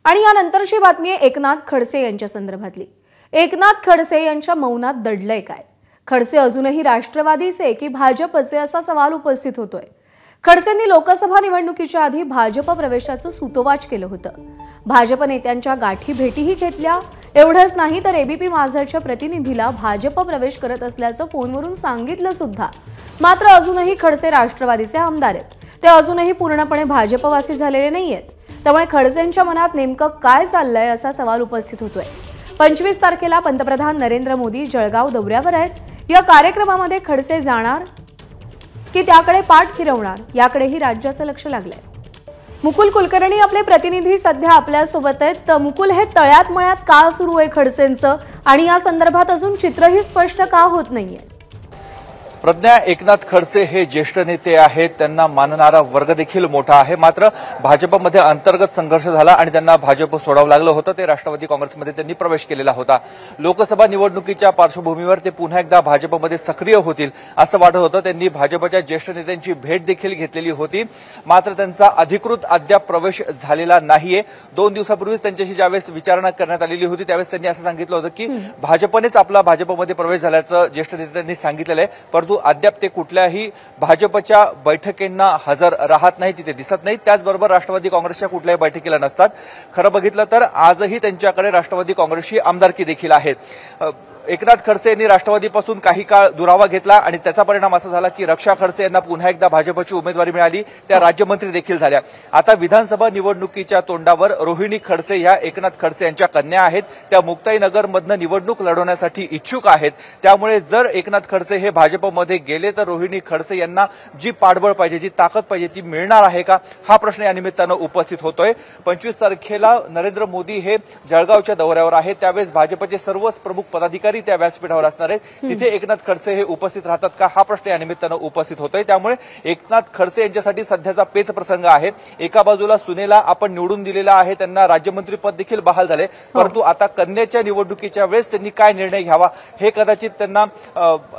आणि यानंतरची बातमी आहे एकनाथ खडसे यांच्या संदर्भातली। एकनाथ खडसे यांच्या मौनात दडलंय काय? खडसे अजूनही राष्ट्रवादीचे की भाजपचे असा सवाल उपस्थित होतोय। खडसेंनी लोकसभा निवडणुकीच्या आधी भाजप प्रवेशाचं सुतोवाच केलं होतं। भाजप नेत्यांच्या गाठी भेटीही घेतल्या। एवढंच नाही तर एबीपी माझाच्या प्रतिनिधीला भाजप प्रवेश करत असल्याचं फोनवरून सांगितलं सुद्धा। मात्र अजूनही खडसे राष्ट्रवादीचे आमदार आहेत। ते अजूनही पूर्णपणे भाजपवासी झालेले नाहीयेत। त्यामुळे खडसेंच्या मनात नेमकं काय चाललंय असा सवाल उपस्थित होतोय। 25 तारखेला पंतप्रधान नरेंद्र मोदी जळगाव दौऱ्यावर आहेत। या कार्यक्रमामध्ये खडसे जाणार की त्याकडे पाठ फिरवणार याकडेही राज्याचं लक्ष लागलंय। मुकुल कुलकर्णी आपले प्रतिनिधी सध्या आपल्या सोबत आहेत। तर मुकुल, हे तळ्यात मळ्यात का सुरू आहे खडसेंचं आणि या संदर्भात अजून चित्रही स्पष्ट का होत नाहीये? प्रज्ञा, एकनाथ खडसे हे ज्येष्ठ नेते आहेत, त्यांना मानणारा वर्ग देखील मोठा आहे। मात्र भाजपमध्ये अंतर्गत संघर्ष झाला आणि त्यांना भाजप सोडावं लागलं होतं। ते राष्ट्रवादी काँग्रेसमध्ये त्यांनी प्रवेश केलेला होता। लोकसभा निवडणुकीच्या पार्श्वभूमीवर ते पुन्हा एकदा भाजपमध्ये सक्रिय होतील असं वाटत होतं। त्यांनी भाजपच्या ज्येष्ठ नेत्यांची भेट देखील घेतलेली होती। मात्र त्यांचा अधिकृत अद्याप प्रवेश झालेला नाहीये। 2 दिवसापूर्वी त्यांच्याशी ज्यावेळेस विचारणा करण्यात आलेली होती त्यावेळेस त्यांनी असं सांगितलं होतं की भाजपनेच आपला भाजपमध्ये प्रवेश झाल्याचं ज्येष्ठ नेत्यांनी सांगितलेलं आहे। परंतु अद्याप ते कुठल्याही भाजपच्या बैठकींना हजर राहत नाही, तिथे दिसत नाही। त्याचबरोबर राष्ट्रवादी काँग्रेसच्या कुठल्याही बैठकीला नसतात। खरं बघितलं तर आजही त्यांच्याकडे राष्ट्रवादी काँग्रेसची आमदारकी देखील आहे। एकनाथ खडसे यांनी राष्ट्रवादीपासून काही काळ दुरावा घेतला आणि त्याचा परिणाम असा झाला की रक्षा खडसे यांना पुन्हा एकदा भाजपची उमेदवारी मिळाली। त्या राज्यमंत्री देखील झाल्या। आता विधानसभा निवडणुकीच्या तोंडावर रोहिणी खडसे या एकनाथ खडसे यांच्या कन्या आहेत। त्या मुक्ताईनगरमधनं निवडणूक लढवण्यासाठी इच्छुक आहेत। त्यामुळे जर एकनाथ खडसे हे भाजपमध्ये गेले तर रोहिणी खडसे यांना जी पाठबळ पाहिजे, जी ताकद पाहिजे ती मिळणार आहे का, हा प्रश्न या निमित्तानं उपस्थित होतोय। 25 तारखेला नरेंद्र मोदी हे जळगावच्या दौऱ्यावर आहेत। त्यावेळेस भाजपचे सर्वच प्रमुख पदाधिकारी त्या व्यासपीठावर असणार आहेत। तिथे एकनाथ खडसे हे उपस्थित राहतात का, हा प्रश्न या निमित्तानं उपस्थित होतोय। त्यामुळे एकनाथ खडसे यांच्यासाठी सध्याचा पेच प्रसंग आहे। एका बाजूला सुनेला आपण निवडून दिलेलं आहे, त्यांना राज्यमंत्री पद देखील बहाल झाले, परंतु आता कन्याच्या निवडणुकीच्या वेळेस त्यांनी काय निर्णय घ्यावा हे कदाचित त्यांना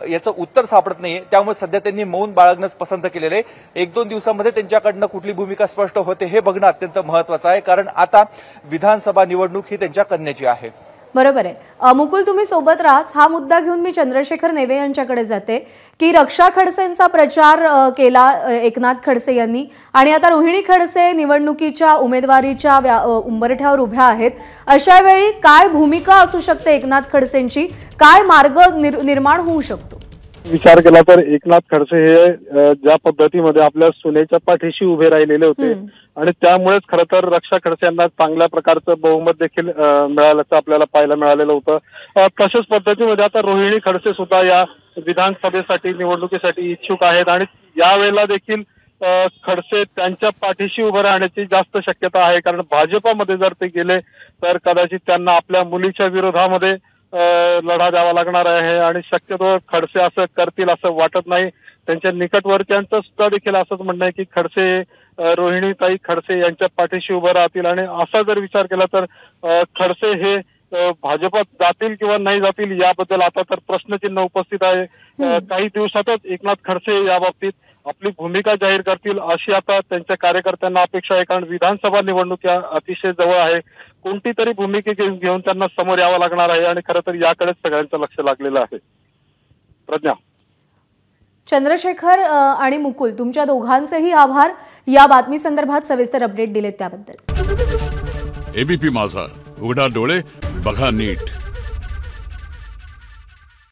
याचं उत्तर सापडत नाहीये। त्यामुळे सध्या त्यांनी मौन बाळगणंच पसंत केलेलं आहे। 1-2 दिवसांमध्ये त्यांच्याकडनं कुठली भूमिका स्पष्ट होते हे बघणं अत्यंत महत्त्वाचं आहे, कारण आता विधानसभा निवडणूक ही त्यांच्या कन्याची आहे। बरोबर आहे मुकुल, तुम्ही सोबत राहा। हा मुद्दा घेऊन मी चंद्रशेखर नेवे यांच्याकडे जाते की रक्षा खडसेंचा प्रचार केला एकनाथ खडसे यांनी आणि आता रोहिणी खडसे निवडणुकीच्या उमेदवारीच्या उंबरठ्यावर उभ्या आहेत। अशा वेळी काय भूमिका असू शकते एकनाथ खडसेंची, काय मार्ग निर्माण होऊ शकतो? विचार केला तर एकनाथ खडसे हे ज्या पद्धतीमध्ये आपल्या सुनेच्या पाठीशी उभे राहिलेले होते आणि त्यामुळेच खरं तर रक्षा खडसे यांना चांगल्या प्रकारचं बहुमत देखील मिळाल्याचं आपल्याला पाहायला मिळालेलं होतं। तशाच पद्धतीमध्ये आता रोहिणी खडसे सुद्धा या विधानसभेसाठी निवडणुकीसाठी इच्छुक आहेत आणि यावेळेला देखील खडसे त्यांच्या पाठीशी उभं राहण्याची जास्त शक्यता आहे, कारण भाजपमध्ये जर ते गेले तर कदाचित त्यांना आपल्या मुलीच्या विरोधामध्ये लढा द्यावा लागणार आहे आणि शक्यतो खडसे असं करतील असं वाटत नाही। त्यांच्या निकटवर्तीयांचं सुद्धा देखील असंच म्हणणं आहे की खडसे रोहिणीताई खडसे यांच्या पाठीशी उभं राहतील आणि असा जर विचार केला तर खडसे हे भाजपात जातील किंवा नाही जातील याबद्दल आता तर प्रश्नचिन्ह उपस्थित आहे। काही दिवसातच एकनाथ खडसे याबाबतीत आपली भूमिका जाहीर करतील अशी आता त्यांच्या कार्यकर्त्यांना अपेक्षा आहे, कारण विधानसभा निवडणूक या अतिशय जवळ आहे। कोणती तरी भूमिका घेऊन त्यांना समोर यावं लागणार आहे आणि खरं तर याकडेच सगळ्यांचं लक्ष लागलेलं आहे। प्रज्ञा, चंद्रशेखर आणि मुकुल, तुमच्या दोघांचेही आभार या बातमी संदर्भात सविस्तर अपडेट दिलेत त्याबद्दल। एबीपी माझा, उघडा डोळे बघा नीट।